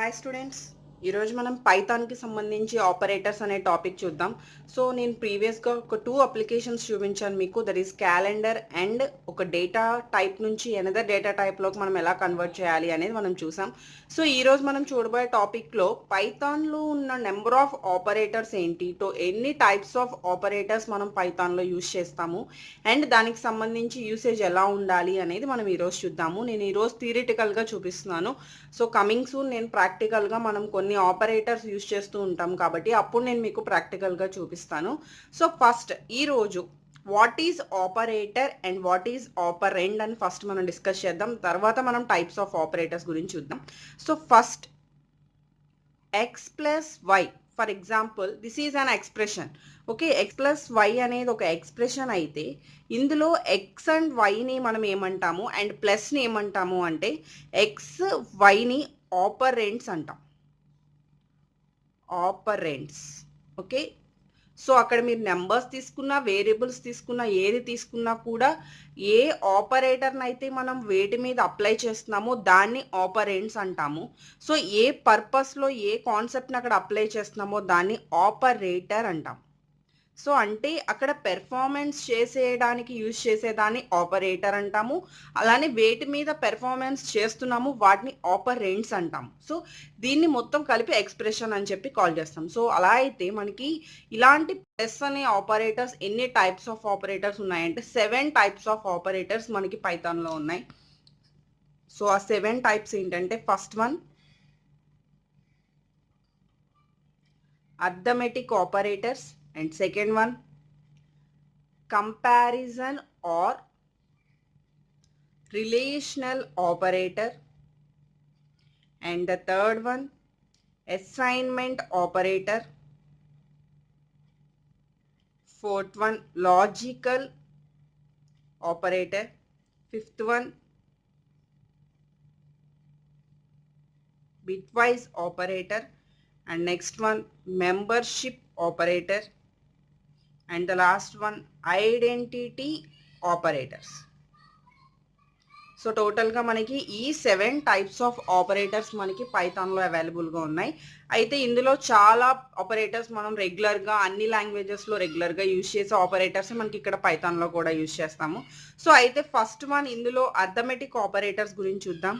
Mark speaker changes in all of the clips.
Speaker 1: Hi students. ఈరోజు మనం పైథాన్కి సంబంధించి ఆపరేటర్స్ అనే టాపిక్ చూద్దాం. సో నేను ప్రీవియస్గా ఒక 2 అప్లికేషన్స్ చూపించాను మీకు. దట్ ఈస్ క్యాలెండర్ అండ్ ఒక డేటా టైప్ నుంచి ఎనదర్ డేటా టైప్లోకి మనం ఎలా కన్వర్ట్ చేయాలి అనేది మనం చూసాం. సో ఈరోజు మనం చూడబోయే టాపిక్లో పైథాన్లో ఉన్న నెంబర్ ఆఫ్ ఆపరేటర్స్ ఏంటి, ఎన్ని టైప్స్ ఆఫ్ ఆపరేటర్స్ మనం పైథాన్లో యూజ్ చేస్తాము అండ్ దానికి సంబంధించి యూసేజ్ ఎలా ఉండాలి అనేది మనం ఈరోజు చూద్దాము. నేను ఈరోజు థియరిటికల్గా చూపిస్తున్నాను. సో కమింగ్ సూన్ నేను ప్రాక్టికల్గా మనం కొన్ని ఆపరేటర్స్ యూజ్ చేస్తూ ఉంటాం కాబట్టి అప్పుడు నేను మీకు ప్రాక్టికల్గా చూపిస్తాను. సో ఫస్ట్ ఈరోజు what is operator and what is ఆపరెండ్ అని ఫస్ట్ మనం డిస్కస్ చేద్దాం. తర్వాత మనం టైప్స్ ఆఫ్ ఆపరేటర్స్ గురించి చూద్దాం. So first x plus y, for example this is an expression. Okay, x plus y అనేది ఒక ఎక్స్ప్రెషన్ అయితే ఇందులో ఎక్స్ అండ్ వైని మనం ఏమంటాము అండ్ ప్లస్ని ఏమంటాము అంటే ఎక్స్ వైని ఆపరెంట్స్ అంటాం. ఆపరెంట్స్. ఓకే, సో అక్కడ మీరు నెంబర్స్ తీసుకున్నా వేరియబుల్స్ తీసుకున్నా ఏది తీసుకున్నా కూడా ఏ ఆపరేటర్ని అయితే మనం వేటి మీద అప్లై చేస్తున్నామో దాన్ని ఆపరెంట్స్ అంటాము. సో ఏ పర్పస్లో ఏ కాన్సెప్ట్ని అక్కడ అప్లై చేస్తున్నామో దాన్ని ఆపరేటర్ అంటాం. సో అంటే అక్కడ పెర్ఫార్మెన్స్ చేసేయడానికి యూజ్ చేసేదాన్ని ఆపరేటర్ అంటాము. అలానే వేటి మీద పెర్ఫార్మెన్స్ చేస్తున్నాము వాటిని ఆపరెంట్స్ అంటాము. సో దీన్ని మొత్తం కలిపి ఎక్స్ప్రెషన్ అని చెప్పి కాల్ చేస్తాం. సో అలా అయితే మనకి ఇలాంటి ప్లస్ అనే ఆపరేటర్స్ ఎన్ని టైప్స్ ఆఫ్ ఆపరేటర్స్ ఉన్నాయంటే 7 టైప్స్ ఆఫ్ ఆపరేటర్స్ మనకి పైథాన్లో ఉన్నాయి. సో ఆ 7 టైప్స్ ఏంటంటే first one arithmetic operators, and second one comparison or relational operator, and the third one assignment operator, fourth one logical operator, fifth one bitwise operator, and next one membership operator, and the last one identity operators. So టోటల్గా మనకి ఈ 7 types of operators మనకి పైథాన్లో అవైలబుల్గా ఉన్నాయి. అయితే ఇందులో చాలా operators మనం రెగ్యులర్గా అన్ని లాంగ్వేజెస్లో రెగ్యులర్గా యూజ్ చేసే ఆపరేటర్స్ మనకి ఇక్కడ పైథాన్లో కూడా యూజ్ చేస్తాము. సో అయితే ఫస్ట్ వన్ ఇందులో అర్థమెటిక్ ఆపరేటర్స్ గురించి చూద్దాం.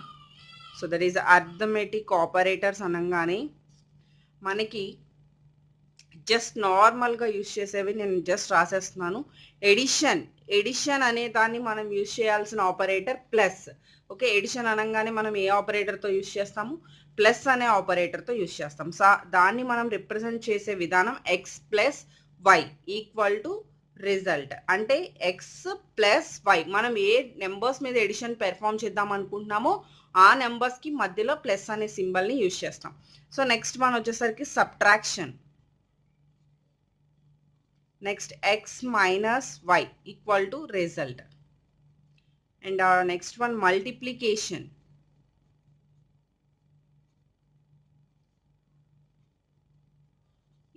Speaker 1: So that is arithmetic operators అనగానే మనకి జస్ట్ నార్మల్గా యూజ్ చేసేవి నేను జస్ట్ రాసేస్తున్నాను. ఎడిషన్ అనే దాన్ని మనం యూజ్ చేయాల్సిన ఆపరేటర్ ప్లస్. ఓకే, ఎడిషన్ అనగానే మనం ఏ ఆపరేటర్తో యూజ్ చేస్తాము? ప్లస్ అనే ఆపరేటర్తో యూజ్ చేస్తాం. సో దాన్ని మనం రిప్రజెంట్ చేసే విధానం x plus y equal to result. అంటే ఎక్స్ ప్లస్ వై మనం ఏ నెంబర్స్ మీద ఎడిషన్ పెర్ఫామ్ చేద్దాం అనుకుంటున్నామో ఆ నెంబర్స్కి మధ్యలో ప్లస్ అనే సింబల్ని యూజ్ చేస్తాం. సో నెక్స్ట్ వన్ వచ్చేసరికి subtraction. Next x minus y equal to result, and our next one multiplication.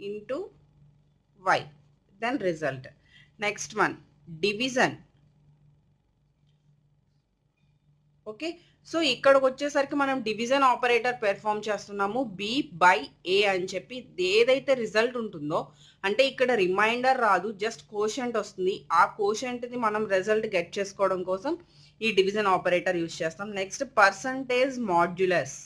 Speaker 1: Into y, then result. Next one division. Okay, so ఇక్కడికి వచ్చేసరికి మనం డివిజన్ ఆపరేటర్ పెర్ఫామ్ చేస్తున్నాము b బై a అని చెప్పి. ఏదైతే result ఉంటుందో అంటే ఇక్కడ రిమైండర్ రాదు, జస్ట్ కోషెంట్ వస్తుంది. ఆ కోషెంట్ని మనం రిజల్ట్ గెట్ చేసుకోవడం కోసం ఈ డివిజన్ ఆపరేటర్ యూజ్ చేస్తాం. Next percentage modulus.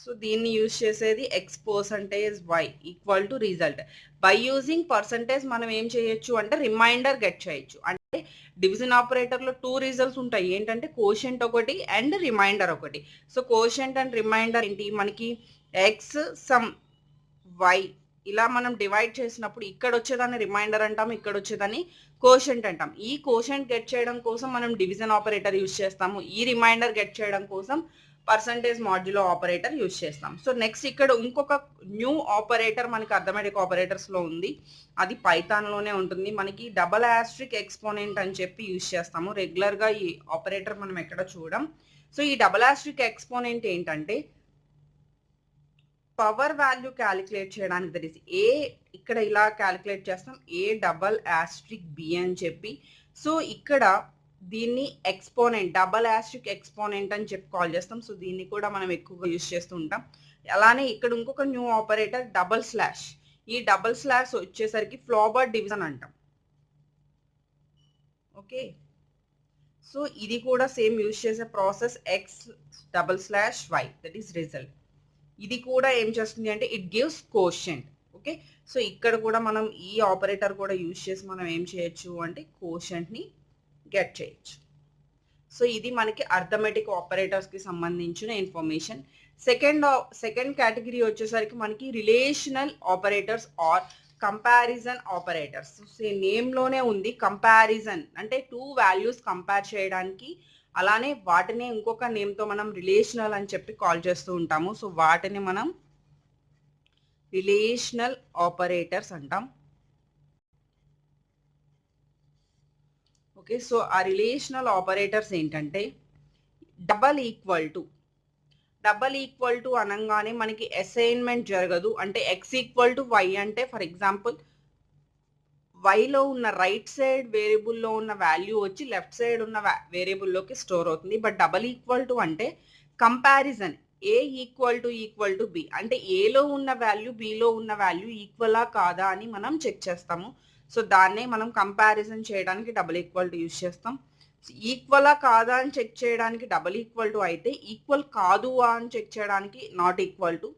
Speaker 1: సో దీన్ని యూజ్ చేసేది x percentage y equal to result. By using percentage మనం ఏం చేయొచ్చు అంటే రిమైండర్ గెట్ చేయొచ్చు. అంటే డివిజన్ ఆపరేటర్లో 2 రిజల్ట్స్ ఉంటాయి. ఏంటంటే కోషెంట్ ఒకటి అండ్ రిమైండర్ ఒకటి. సో కోషెంట్ అండ్ రిమైండర్ ఏంటి? మనకి ఎక్స్ సమ్ వై ఇలా మనం డివైడ్ చేసినప్పుడు ఇక్కడ వచ్చేదాన్ని రిమైండర్ అంటాము, ఇక్కడ వచ్చేదాన్ని కోషెంట్ అంటాం. ఈ కోషెంట్ గెట్ చేయడం కోసం మనం డివిజన్ ఆపరేటర్ యూజ్ చేస్తాము. ఈ రిమైండర్ గెట్ చేయడం కోసం పర్సంటేజ్ మాడ్యులో ఆపరేటర్ యూజ్ చేస్తాం. సో నెక్స్ట్ ఇక్కడ ఇంకొక న్యూ ఆపరేటర్ మనకి అర్థమెటిక్ ఆపరేటర్స్లో ఉంది. అది పైథాన్లోనే ఉంటుంది. మనకి డబల్ ఆస్ట్రిక్ ఎక్స్పోనెంట్ అని చెప్పి యూజ్ చేస్తాము. రెగ్యులర్గా ఈ ఆపరేటర్ మనం ఎక్కడ చూడం. సో ఈ డబల్ ఆస్ట్రిక్ ఎక్స్పోనెంట్ ఏంటంటే పవర్ వాల్యూ క్యాలిక్యులేట్ చేయడానికి. దట్ ఈస్ ఏ ఇక్కడ ఇలా క్యాలిక్యులేట్ చేస్తాం, ఏ డబల్ ఆస్ట్రిక్ బి అని చెప్పి. సో ఇక్కడ దీన్ని ఎక్స్పోనెంట్, డబల్ యాస్ట్రిక్ ఎక్స్పోనెంట్ అని చెప్పి కాల్ చేస్తాం. సో దీన్ని కూడా మనం ఎక్కువగా యూజ్ చేస్తూ ఉంటాం. అలానే ఇక్కడ ఇంకొక న్యూ ఆపరేటర్ డబల్ స్లాష్. ఈ డబల్ స్లాష్ వచ్చేసరికి ఫ్లాబర్డ్ డివిజన్ అంటాం. ఓకే, సో ఇది కూడా సేమ్ యూజ్ చేసే process x double slash y, that is result. ఇది కూడా ఏం చేస్తుంది అంటే it gives quotient. Okay, so ఇక్కడ కూడా మనం ఈ ఆపరేటర్ కూడా యూజ్ చేసి మనం ఏం చేయొచ్చు అంటే కోషెంట్ని గెట్ చేయొచ్చు. సో ఇది మనకి అర్థమెటిక్ ఆపరేటర్స్కి సంబంధించిన ఇన్ఫర్మేషన్. సెకండ్ కేటగిరీ వచ్చేసరికి మనకి relational operators or comparison operators. నేమ్లోనే ఉంది కంపారిజన్ అంటే టూ వాల్యూస్ కంపేర్ చేయడానికి. అలానే వాటిని ఇంకొక నేమ్తో మనం రిలేషనల్ అని చెప్పి కాల్ చేస్తూ ఉంటాము. సో వాటిని మనం రిలేషనల్ ఆపరేటర్స్ అంటాం. ఓకే, సో ఆ రిలేషనల్ ఆపరేటర్స్ ఏంటంటే డబల్ ఈక్వల్ టు అనగానే మనకి అసైన్మెంట్ జరగదు. అంటే ఎక్స్ ఈక్వల్ టు వై అంటే ఫర్ ఎగ్జాంపుల్ వైలో ఉన్న రైట్ సైడ్ వేరియబుల్లో ఉన్న వాల్యూ వచ్చి లెఫ్ట్ సైడ్ ఉన్న వేరియబుల్లోకి స్టోర్ అవుతుంది. బట్ డబల్ ఈక్వల్ టు అంటే comparison, A equal to be అంటే ఏలో ఉన్న వాల్యూ బిలో ఉన్న వాల్యూ ఈక్వలా కాదా అని మనం చెక్ చేస్తాము. సో దాన్నే మనం కంపారిజన్ చేయడానికి డబల్ ఈక్వల్ టు యూజ్ చేస్తాం. ఈక్వలా కాదా అని చెక్ చేయడానికి డబల్ ఈక్వల్ టు అయితే, ఈక్వల్ కాదు అని చెక్ చేయడానికి not equal to.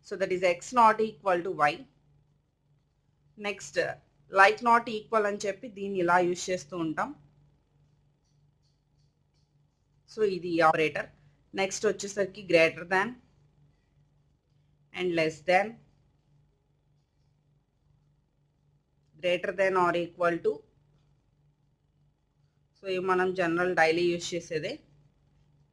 Speaker 1: So that is x not equal to y. Next like not equal అని చెప్పి దీన్ని ఇలా యూజ్ చేస్తూ ఉంటాం. సో ఇది ఆపరేటర్. నెక్స్ట్ వచ్చేసరికి greater than and less than, greater than or equal to. So ఇవి మనం జనరల్ డైలీ యూజ్ చేసేదే,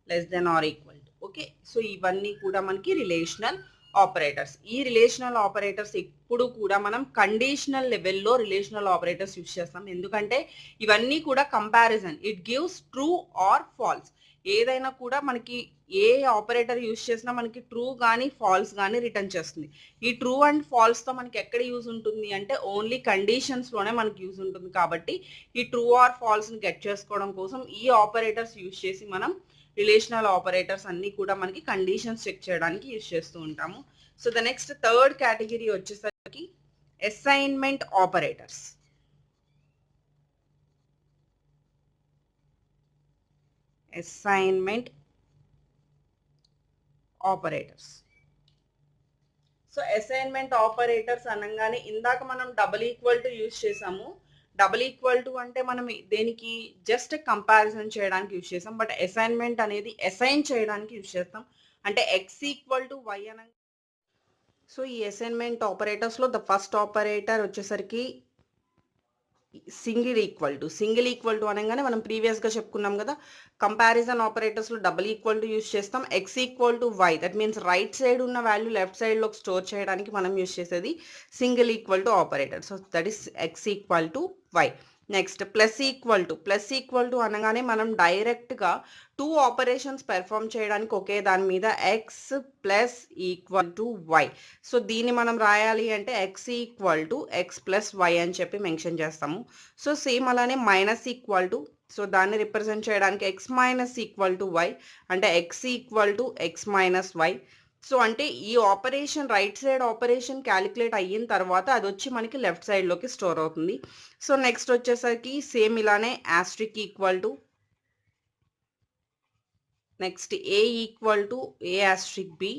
Speaker 1: less than or equal to. Okay, so ఇవన్నీ కూడా మనకి రిలేషనల్ ఆపరేటర్స్. ఈ రిలేషనల్ ఆపరేటర్స్ ఎప్పుడు కూడా మనం కండిషనల్ లెవెల్లో రిలేషనల్ ఆపరేటర్స్ యూజ్ చేస్తాం. ఎందుకంటే ఇవన్నీ కూడా comparison, it gives true or false. ఏదైనా కూడా మనకి ఏ ఆపరేటర్ యూజ్ చేసినా మనకి ట్రూ కానీ ఫాల్స్ కానీ రిటర్న్ చేస్తుంది. ఈ ట్రూ అండ్ ఫాల్స్తో మనకి ఎక్కడ యూజ్ ఉంటుంది అంటే ఓన్లీ కండిషన్స్లోనే మనకి యూజ్ ఉంటుంది. కాబట్టి ఈ ట్రూ ఆర్ ఫాల్స్ని గెట్ చేసుకోవడం కోసం ఈ ఆపరేటర్స్ యూజ్ చేసి మనం రిలేషనల్ ఆపరేటర్స్ అన్నీ కూడా మనకి కండిషన్స్ చెక్ చేయడానికి యూజ్ చేస్తూ ఉంటాము. So the next third category వచ్చేసరికి assignment operators. Assignment operators. So assignment operators అనగానే ఇందాక మనం డబల్ ఈక్వల్ టు యూజ్ చేసాము. డబల్ ఈక్వల్ టు అంటే మనం దేనికి జస్ట్ కంపారిజన్ చేయడానికి యూజ్ చేస్తాం. బట్ అసైన్మెంట్ అనేది అసైన్ చేయడానికి యూజ్ చేస్తాం. అంటే ఎక్స్ ఈక్వల్ టు వై అనగా. సో ఈ అసైన్మెంట్ ఆపరేటర్స్లో ద ఫస్ట్ ఆపరేటర్ వచ్చేసరికి సింగిల్ ఈక్వల్ టు అనగానే మనం ప్రీవియస్గా చెప్పుకున్నాం కదా, కంపారిజన్ ఆపరేటర్స్లో డబల్ ఈక్వల్ టు యూజ్ చేస్తాం. X equal to y, that means right side ఉన్న వాల్యూ లెఫ్ట్ సైడ్లోకి స్టోర్ చేయడానికి మనం యూజ్ చేసేది single equal to operator. So that is x equal to y. Next plus equal to అనగానే మనం డైరెక్ట్గా two operations perform చేయడానికి ఒకే దాని మీద x plus equal to y. So దీన్ని మనం రాయాలి అంటే x equal to x plus y అని చెప్పి మెన్షన్ చేస్తాము. సో సేమ్ అలానే మైనస్ ఈక్వల్ టు, సో దాన్ని రిప్రజెంట్ చేయడానికి x minus equal to y అంటే x equal to x minus y. So అంటే ఈ operation right side operation calculate అయిన తర్వాత అది వచ్చి మనకి లెఫ్ట్ సైడ్లోకి స్టోర్ అవుతుంది. సో నెక్స్ట్ వచ్చేసరికి సేమ్ ఇలానే asterisk equal to, next a equal to a asterisk b.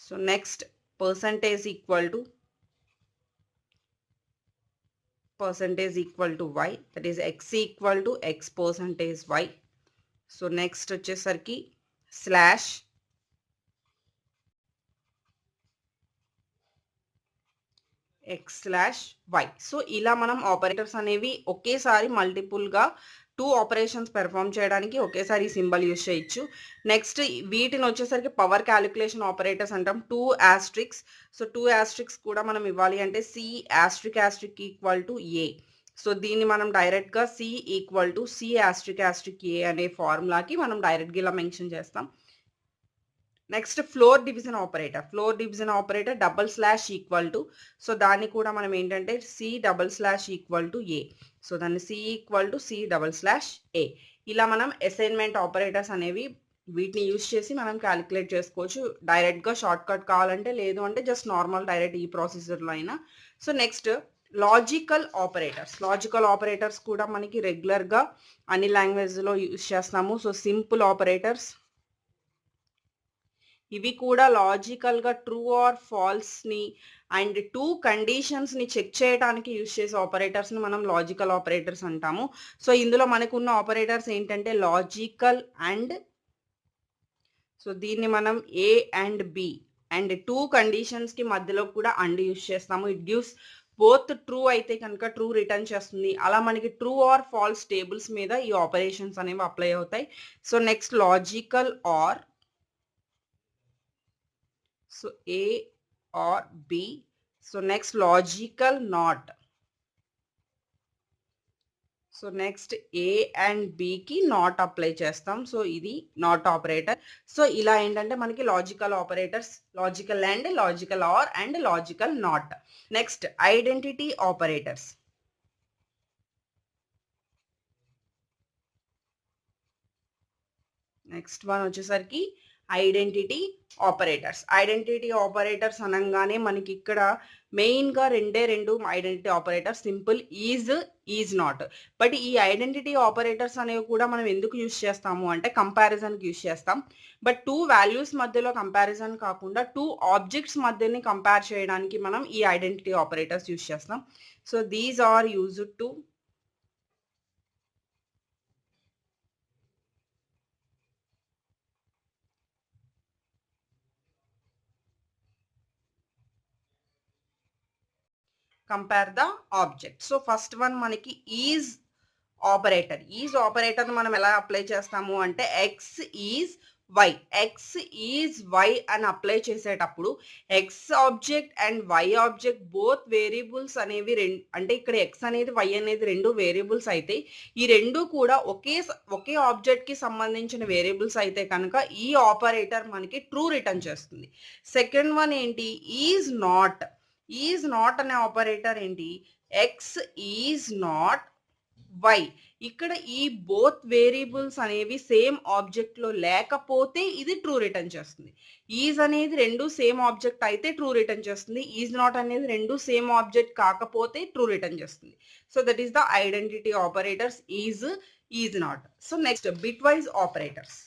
Speaker 1: So next percentage equal to y, that is x equal to x percentage y. So next వచ్చేసరికి slash x slash y. So ఇలా మనం operators అనేవి ఒకేసారి మల్టిపుల్గా two operations perform చేయడానికి ఒకేసారి symbol use చేయొచ్చు. Next వీటిని వచ్చేసరికి పవర్ క్యాలిక్యులేషన్ ఆపరేటర్స్ అంటాం. Two asterisks. So two asterisks కూడా మనం ఇవ్వాలి అంటే c asterisk equal to a. So దీన్ని మనం డైరెక్ట్గా c equal to c asterisk a అనే ఫార్ములాకి మనం డైరెక్ట్గా ఇలా మెన్షన్ చేస్తాం. Next floor division operator double slash equal to, so దాన్ని కూడా మనం ఏంటంటే c double slash equal to a, so దాన్ని c equal to c double slash a. ఇలా మనం అసైన్మెంట్ ఆపరేటర్స్ అనేవి వీటిని యూజ్ చేసి మనం క్యాలిక్యులేట్ చేసుకోవచ్చు. డైరెక్ట్గా షార్ట్ కట్ కావాలంటే, లేదు అంటే జస్ట్ నార్మల్ డైరెక్ట్ ఈ ప్రాసెసర్లో అయినా. సో నెక్స్ట్ లాజికల్ ఆపరేటర్స్ కూడా మనకి రెగ్యులర్గా అన్ని లాంగ్వేజ్లో యూజ్ చేస్తాము. సో సింపుల్ ఆపరేటర్స్, ఇవి కూడా లాజికల్గా ట్రూ ఆర్ ఫాల్స్ని అండ్ టూ కండిషన్స్ని చెక్ చేయడానికి యూజ్ చేసే ఆపరేటర్స్ని మనం లాజికల్ ఆపరేటర్స్ అంటాము. సో ఇందులో మనకున్న ఆపరేటర్స్ ఏంటంటే లాజికల్ అండ్, సో దీన్ని మనం a and b and two కండిషన్స్కి మధ్యలో కూడా అండ్ యూజ్ చేస్తాము. ఇట్ గివ్స్ బోత్ ట్రూ అయితే కనుక ట్రూ రిటర్న్ చేస్తుంది. అలా మనకి ట్రూ ఆర్ ఫాల్స్ టేబుల్స్ మీద ఈ ఆపరేషన్స్ అనేవి అప్లై అవుతాయి. So next logical or, so A or B. So next logical not. So next A and బికి నాట్ అప్లై చేస్తాం. సో ఇది నాట్ ఆపరేటర్. సో ఇలా ఏంటంటే మనకి logical operators, logical and, logical or and logical not. Next identity operators. Next one వచ్చేసరికి identity operators అనగానే మనకి ఇక్కడ మెయిన్గా రెండు identity operators, simple, is not. But ఈ ఐడెంటిటీ ఆపరేటర్స్ అనేవి కూడా మనం ఎందుకు యూజ్ చేస్తాము అంటే కంపారిజన్కి యూజ్ చేస్తాం. బట్ టూ వాల్యూస్ మధ్యలో కంపారిజన్ కాకుండా టూ ఆబ్జెక్ట్స్ మధ్యని కంపేర్ చేయడానికి మనం ఈ ఐడెంటిటీ ఆపరేటర్స్ యూజ్ చేస్తాం. So these are used to compare the object. So first one మనకి ఈజ్ ఆపరేటర్ మనం ఎలా అప్లై చేస్తాము అంటే ఎక్స్ ఈజ్ వై అని అప్లై చేసేటప్పుడు x object and y object both variables అనేవి అంటే ఇక్కడ ఎక్స్ అనేది వై అనేది రెండు వేరియబుల్స్ అయితే, ఈ రెండు కూడా ఒకే ఆబ్జెక్ట్ కి సంబంధించిన వేరియబుల్స్ అయితే కనుక ఈ ఆపరేటర్ మనకి ట్రూ రిటర్న్ చేస్తుంది. సెకండ్ వన్ ఏంటి, ఈజ్ నాట్ అనే ఆపరేటర్ ఏంటి, ఎక్స్ ఈజ్ నాట్ వై. ఇక్కడ ఈ బోత్ వేరియబుల్స్ అనేవి సేమ్ ఆబ్జెక్ట్ లో లేకపోతే ఇది ట్రూ రిటర్న్ చేస్తుంది. ఈజ్ అనేది రెండు సేమ్ ఆబ్జెక్ట్ అయితే ట్రూ రిటర్న్ చేస్తుంది. ఈజ్ నాట్ అనేది రెండు సేమ్ ఆబ్జెక్ట్ కాకపోతే ట్రూ రిటర్న్ చేస్తుంది. So that is the identity operators is not. So next bit wise operators.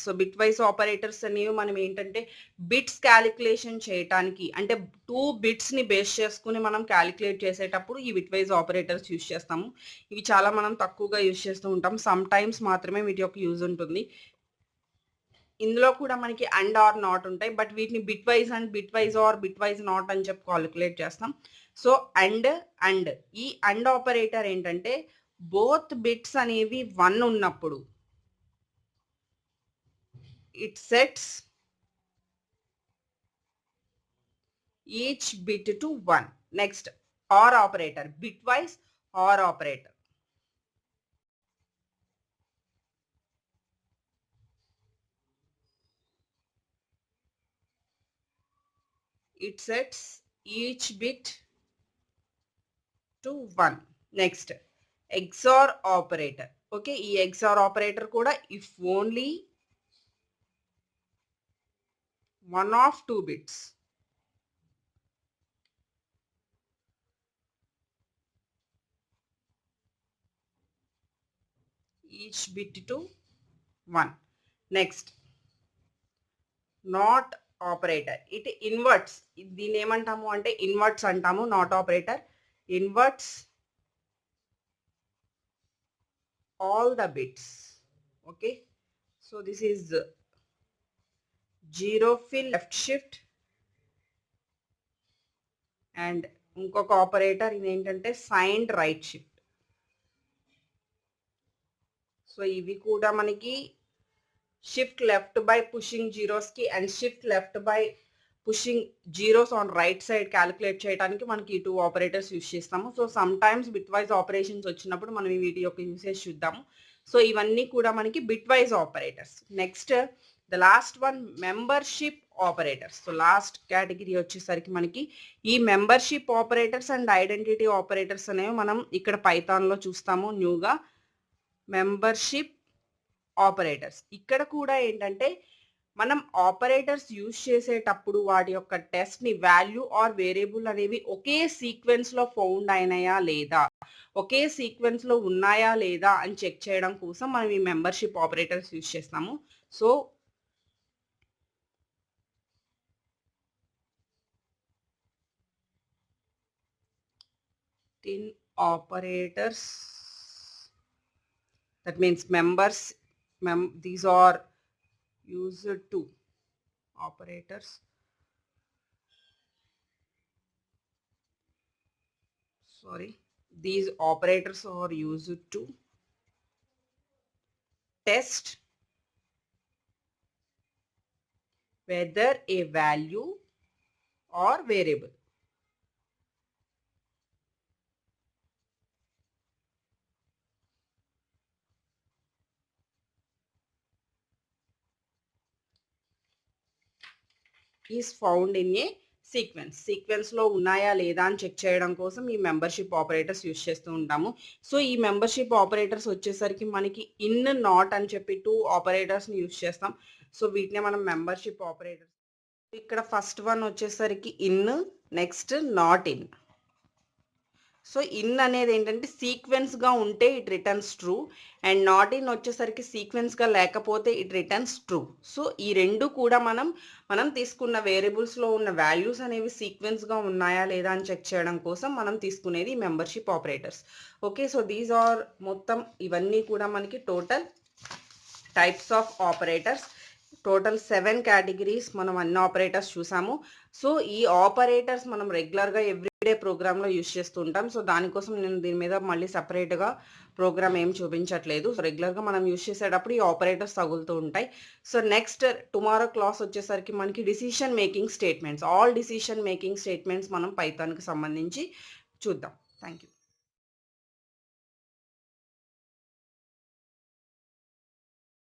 Speaker 1: So bit wise operators అనేవి మనం ఏంటంటే బిట్స్ క్యాలిక్యులేషన్ చేయటానికి, అంటే 2 బిట్స్ని బేస్ చేసుకుని మనం క్యాలిక్యులేట్ చేసేటప్పుడు ఈ బిట్ వైజ్ ఆపరేటర్స్ యూజ్ చేస్తాము. ఇవి చాలా మనం తక్కువగా యూజ్ చేస్తూ ఉంటాం. సమ్ టైమ్స్ మాత్రమే వీటి యొక్క యూజ్ ఉంటుంది. ఇందులో కూడా మనకి అండ్ ఆర్ నాట్ ఉంటాయి. బట్ వీటిని bitwise or bitwise not అని చెప్పి క్యాలిక్యులేట్ చేస్తాం. సో అండ్ ఈ అండ్ ఆపరేటర్ ఏంటంటే బోత్ బిట్స్ అనేవి 1 ఉన్నప్పుడు it sets each bit to 1. Next, OR operator, bitwise OR operator. It sets each bit to 1. Next, XOR operator. Okay, ఈ XOR operator కూడా if only one of 2 bits each bit to 1. Next, not operator, it inverts. దీన్ని ఏమంటాము అంటే inverts అంటాము. Not operator inverts all the bits. Okay, so this is 0 fill left shift and ఇంకొక operator ఇది ఏంటంటే signed right shift. So ఇవి కూడా మనకి shift left by pushing zeros కి and shift left by pushing zeros on right side calculate చేయడానికి మనకి ఈ 2 ఆపరేటర్స్ యూజ్ చేస్తాము. So sometimes bitwise operations వచ్చినప్పుడు మనం వీటి యొక్క యూసేజ్ చూద్దాము. సో ఇవన్నీ కూడా మనకి bit wise operators. Next the last one membership operators. So last category వచ్చేసరికి మనకి ఈ membership operators and identity operators అనేవి మనం ఇక్కడ పైథాన్లో చూస్తాము న్యూగా. మెంబర్షిప్ ఆపరేటర్స్ ఇక్కడ కూడా ఏంటంటే మనం ఆపరేటర్స్ యూజ్ చేసేటప్పుడు వాటి యొక్క టెస్ట్ ని వాల్యూ ఆర్ వేరియబుల్ అనేవి ఒకే సీక్వెన్స్ లో ఫౌండ్ అయినాయా లేదా, ఒకే సీక్వెన్స్ లో ఉన్నాయా లేదా అని చెక్ చేయడం కోసం మనం ఈ మెంబర్షిప్ ఆపరేటర్స్ యూజ్ చేస్తాము. So in operators, that means members, these are used to operators, sorry, these operators are used to test whether a value or variable is found in a sequence లో ఉన్నాయా లేదా అని check చేయడం కోసం ఈ membership operators use చేస్తూ ఉంటాము. So ఈ మెంబర్షిప్ ఆపరేటర్స్ వచ్చేసరికి మనకి ఇన్ నాట్ అని చెప్పి 2 ఆపరేటర్స్ ని యూజ్ చేస్తాం. సో వీటినే మనం మెంబర్షిప్ ఆపరేటర్స్. ఇక్కడ ఫస్ట్ వన్ వచ్చేసరికి in, next not in. So in అనేది ఏంటంటే సీక్వెన్స్గా ఉంటే it returns true, and not in వచ్చేసరికి సీక్వెన్స్గా లేకపోతే ఇట్ రిటర్న్స్ ట్రూ. సో ఈ రెండు కూడా మనం తీసుకున్న వేరియబుల్స్లో ఉన్న వాల్యూస్ అనేవి సీక్వెన్స్గా ఉన్నాయా లేదా అని చెక్ చేయడం కోసం మనం తీసుకునేది membership operators. Okay, so these are మొత్తం ఇవన్నీ కూడా మనకి total types of operators. Total 7 categories మనం అన్ని ఆపరేటర్స్ చూసాము. సో ఈ ఆపరేటర్స్ మనం రెగ్యులర్గా ఎవ్రీడే ప్రోగ్రామ్లో యూజ్ చేస్తూ ఉంటాం. సో దానికోసం నేను దీని మీద మళ్ళీ సపరేట్గా ప్రోగ్రామ్ ఏం చూపించట్లేదు. సో రెగ్యులర్గా మనం యూజ్ చేసేటప్పుడు ఈ ఆపరేటర్స్ తగులుతూ ఉంటాయి. సో నెక్స్ట్ టుమారో క్లాస్ వచ్చేసరికి మనకి decision making statements, all decision making statements మనం పైథాన్కి సంబంధించి చూద్దాం. Thank you.